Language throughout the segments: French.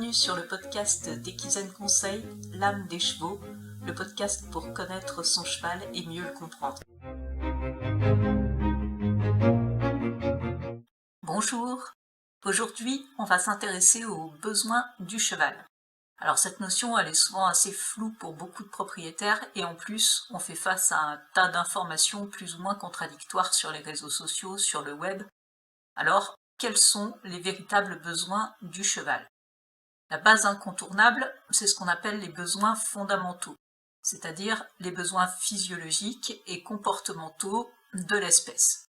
Bienvenue sur le podcast d'Equizen Conseil, l'âme des chevaux, le podcast pour connaître son cheval et mieux le comprendre. Bonjour, aujourd'hui on va s'intéresser aux besoins du cheval. Alors cette notion elle est souvent assez floue pour beaucoup de propriétaires et en plus on fait face à un tas d'informations plus ou moins contradictoires sur les réseaux sociaux, sur le web. Alors quels sont les véritables besoins du cheval ? La base incontournable, c'est ce qu'on appelle les besoins fondamentaux, c'est-à-dire les besoins physiologiques et comportementaux de l'espèce.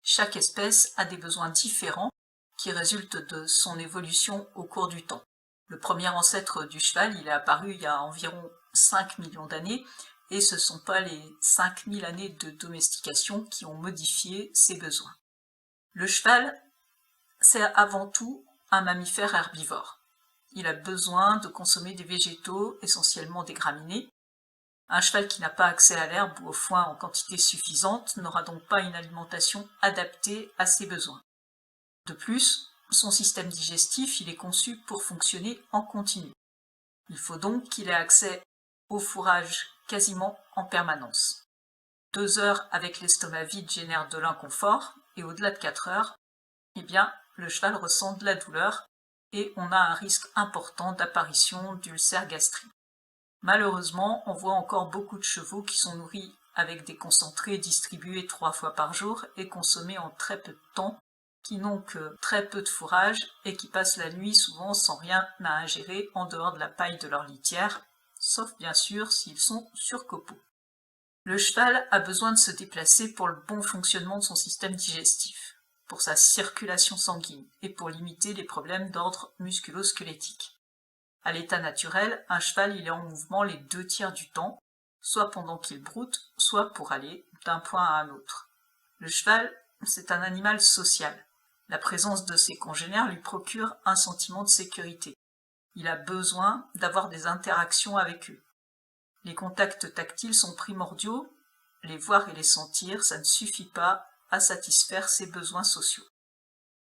Chaque espèce a des besoins différents qui résultent de son évolution au cours du temps. Le premier ancêtre du cheval, il est apparu il y a environ 5 millions d'années, et ce ne sont pas les 5000 années de domestication qui ont modifié ses besoins. Le cheval, c'est avant tout un mammifère herbivore. Il a besoin de consommer des végétaux, essentiellement des graminées. Un cheval qui n'a pas accès à l'herbe ou au foin en quantité suffisante n'aura donc pas une alimentation adaptée à ses besoins. De plus, son système digestif il est conçu pour fonctionner en continu. Il faut donc qu'il ait accès au fourrage quasiment en permanence. 2 heures avec l'estomac vide génèrent de l'inconfort, et au-delà de 4 heures, le cheval ressent de la douleur et on a un risque important d'apparition d'ulcères gastriques. Malheureusement, on voit encore beaucoup de chevaux qui sont nourris avec des concentrés distribués 3 fois par jour et consommés en très peu de temps, qui n'ont que très peu de fourrage et qui passent la nuit souvent sans rien à ingérer en dehors de la paille de leur litière, sauf bien sûr s'ils sont sur copeaux. Le cheval a besoin de se déplacer pour le bon fonctionnement de son système digestif, pour sa circulation sanguine et pour limiter les problèmes d'ordre musculo-squelettique. À l'état naturel, un cheval il est en mouvement les 2/3 du temps, soit pendant qu'il broute, soit pour aller d'un point à un autre. Le cheval, c'est un animal social. La présence de ses congénères lui procure un sentiment de sécurité. Il a besoin d'avoir des interactions avec eux. Les contacts tactiles sont primordiaux, les voir et les sentir, ça ne suffit pas à satisfaire ses besoins sociaux.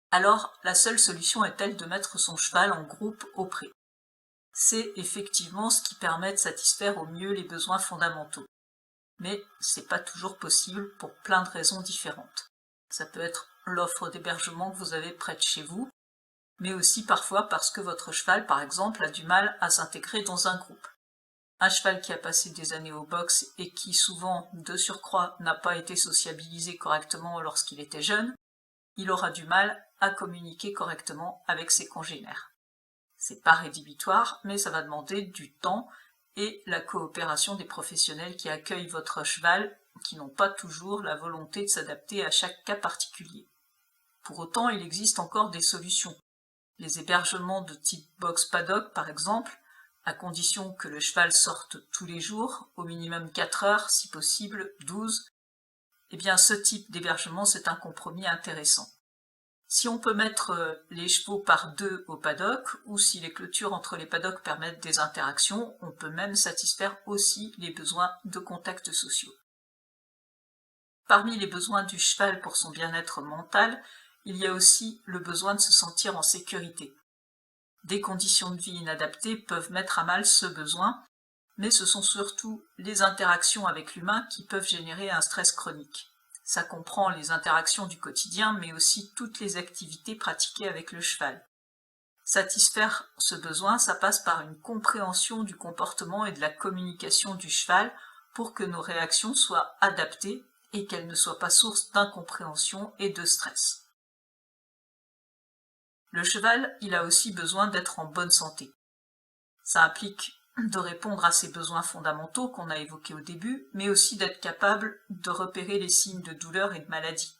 Alors, la seule solution est-elle de mettre son cheval en groupe au pré ? C'est effectivement ce qui permet de satisfaire au mieux les besoins fondamentaux. Mais c'est pas toujours possible pour plein de raisons différentes. Ça peut être l'offre d'hébergement que vous avez près de chez vous, mais aussi parfois parce que votre cheval, par exemple, a du mal à s'intégrer dans un groupe. Un cheval qui a passé des années au box et qui souvent, de surcroît, n'a pas été sociabilisé correctement lorsqu'il était jeune, il aura du mal à communiquer correctement avec ses congénères. C'est pas rédhibitoire, mais ça va demander du temps et la coopération des professionnels qui accueillent votre cheval, qui n'ont pas toujours la volonté de s'adapter à chaque cas particulier. Pour autant, il existe encore des solutions. Les hébergements de type box paddock, par exemple, à condition que le cheval sorte tous les jours, au minimum 4 heures, si possible 12, ce type d'hébergement c'est un compromis intéressant. Si on peut mettre les chevaux par 2 au paddock, ou si les clôtures entre les paddocks permettent des interactions, on peut même satisfaire aussi les besoins de contacts sociaux. Parmi les besoins du cheval pour son bien-être mental, il y a aussi le besoin de se sentir en sécurité. Des conditions de vie inadaptées peuvent mettre à mal ce besoin, mais ce sont surtout les interactions avec l'humain qui peuvent générer un stress chronique. Ça comprend les interactions du quotidien, mais aussi toutes les activités pratiquées avec le cheval. Satisfaire ce besoin, ça passe par une compréhension du comportement et de la communication du cheval pour que nos réactions soient adaptées et qu'elles ne soient pas source d'incompréhension et de stress. Le cheval, il a aussi besoin d'être en bonne santé. Ça implique de répondre à ses besoins fondamentaux qu'on a évoqués au début, mais aussi d'être capable de repérer les signes de douleur et de maladie.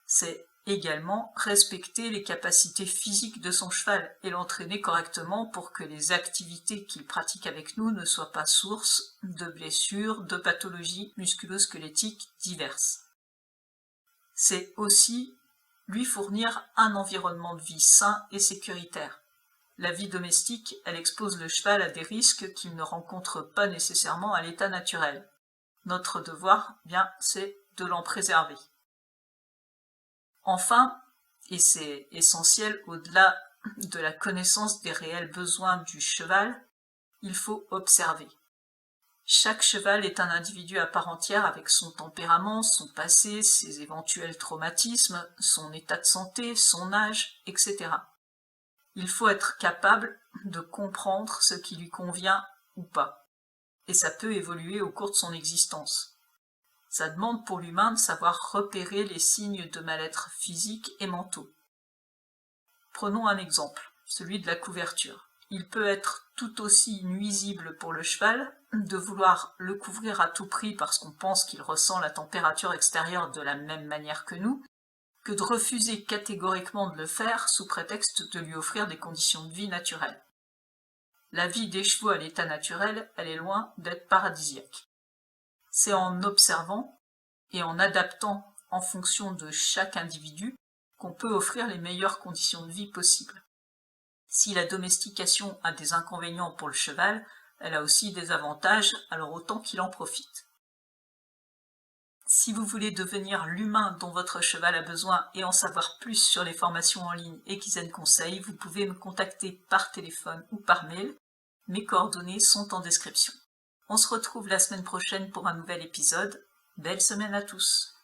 C'est également respecter les capacités physiques de son cheval et l'entraîner correctement pour que les activités qu'il pratique avec nous ne soient pas source de blessures, de pathologies musculo-squelettiques diverses. C'est aussi lui fournir un environnement de vie sain et sécuritaire. La vie domestique, elle expose le cheval à des risques qu'il ne rencontre pas nécessairement à l'état naturel. Notre devoir, c'est de l'en préserver. Enfin, et c'est essentiel au-delà de la connaissance des réels besoins du cheval, il faut observer. Chaque cheval est un individu à part entière avec son tempérament, son passé, ses éventuels traumatismes, son état de santé, son âge, etc. Il faut être capable de comprendre ce qui lui convient ou pas, et ça peut évoluer au cours de son existence. Ça demande pour l'humain de savoir repérer les signes de mal-être physique et mentaux. Prenons un exemple, celui de la couverture. Il peut être tout aussi nuisible pour le cheval de vouloir le couvrir à tout prix parce qu'on pense qu'il ressent la température extérieure de la même manière que nous, que de refuser catégoriquement de le faire sous prétexte de lui offrir des conditions de vie naturelles. La vie des chevaux à l'état naturel, elle est loin d'être paradisiaque. C'est en observant et en adaptant en fonction de chaque individu qu'on peut offrir les meilleures conditions de vie possibles. Si la domestication a des inconvénients pour le cheval, elle a aussi des avantages, alors autant qu'il en profite. Si vous voulez devenir l'humain dont votre cheval a besoin et en savoir plus sur les formations en ligne Equisen Conseil, vous pouvez me contacter par téléphone ou par mail. Mes coordonnées sont en description. On se retrouve la semaine prochaine pour un nouvel épisode. Belle semaine à tous!